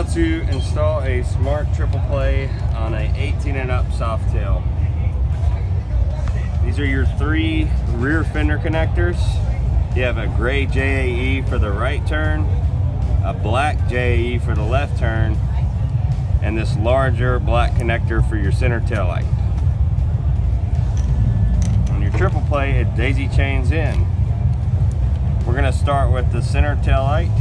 How to install a smart triple play on a 18 and up Softail. These are your 3 rear fender connectors. You have a gray JAE for the right turn, a black JAE for the left turn, and this larger black connector for your center tail light. On your triple play, it daisy chains in. We're going to start with the center tail light.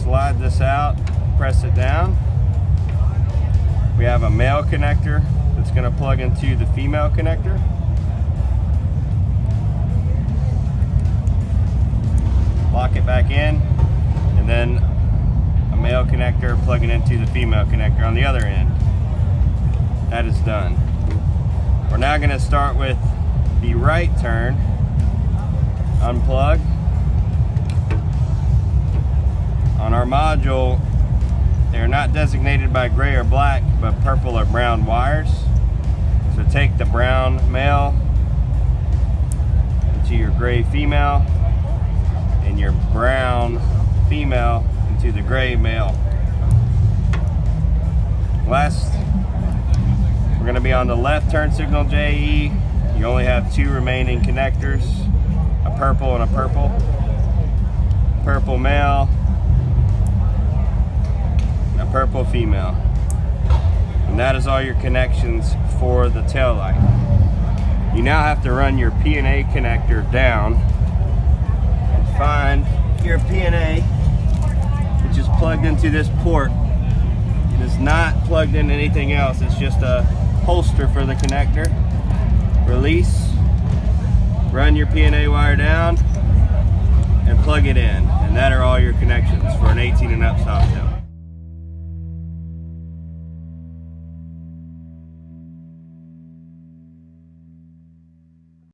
Slide this out, press it down. We have a male connector that's going to plug into the female connector. Lock it back in, and then a male connector plugging into the female connector on the other end. That is done. We're now going to start with the right turn. Unplug. On our module, they're not designated by gray or black, but purple or brown wires. So take the brown male into your gray female, and your brown female into the gray male. Last, we're going to be on the left turn signal JE. You only have 2 remaining connectors, a purple and a purple. Purple male, a purple female. And that is all your connections for the tail light. You now have to run your P&A connector down and find your P&A, which is plugged into this port. It is not plugged into anything else. It's just a holster for the connector. Release, run your P&A wire down, and plug it in. And that are all your connections for an 18 and up Softail.